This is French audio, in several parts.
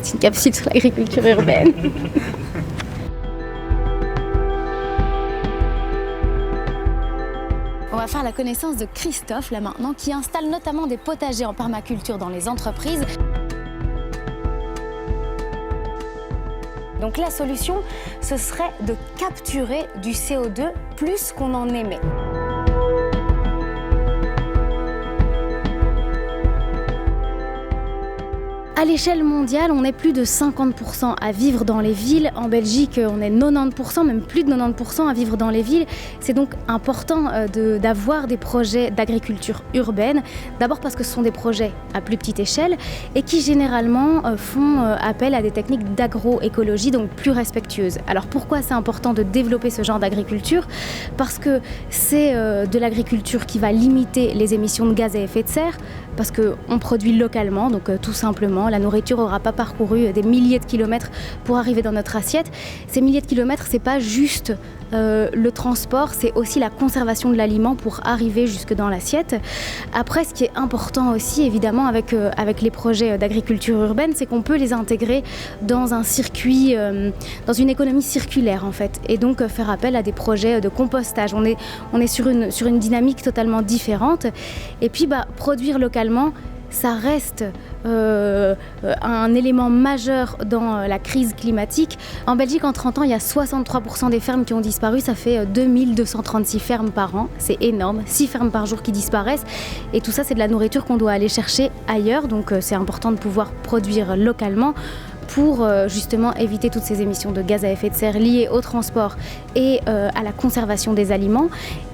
C'est une capsule sur l'agriculture urbaine. On va faire la connaissance de Christophe, là maintenant, qui installe notamment des potagers en permaculture dans les entreprises. Donc la solution, ce serait de capturer du CO2 plus qu'on en émet. À l'échelle mondiale, on est plus de 50% à vivre dans les villes. En Belgique, on est 90%, même plus de 90% à vivre dans les villes. C'est donc important d'avoir des projets d'agriculture urbaine. D'abord parce que ce sont des projets à plus petite échelle et qui généralement font appel à des techniques d'agroécologie, donc plus respectueuses. Alors pourquoi c'est important de développer ce genre d'agriculture? Parce que c'est de l'agriculture qui va limiter les émissions de gaz à effet de serre, parce qu'on produit localement, donc tout simplement. La nourriture n'aura pas parcouru des milliers de kilomètres pour arriver dans notre assiette. Ces milliers de kilomètres, c'est pas juste le transport, c'est aussi la conservation de l'aliment pour arriver jusque dans l'assiette. Après, ce qui est important aussi, évidemment, avec les projets d'agriculture urbaine, c'est qu'on peut les intégrer dans un circuit, dans une économie circulaire, en fait, et donc faire appel à des projets de compostage. On est sur une dynamique totalement différente. Et puis, produire localement, ça reste un élément majeur dans la crise climatique. En Belgique, en 30 ans, il y a 63% des fermes qui ont disparu. Ça fait 2236 fermes par an. C'est énorme. 6 fermes par jour qui disparaissent. Et tout ça, c'est de la nourriture qu'on doit aller chercher ailleurs. Donc, c'est important de pouvoir produire localement pour justement éviter toutes ces émissions de gaz à effet de serre liées au transport et à la conservation des aliments.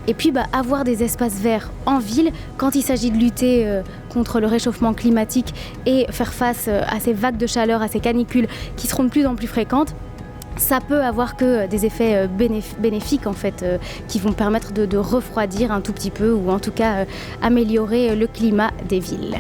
Et puis avoir des espaces verts en ville quand il s'agit de lutter contre le réchauffement climatique et faire face à ces vagues de chaleur, à ces canicules qui seront de plus en plus fréquentes. Ça peut avoir que des effets bénéfiques en fait, qui vont permettre de refroidir un tout petit peu ou en tout cas améliorer le climat des villes.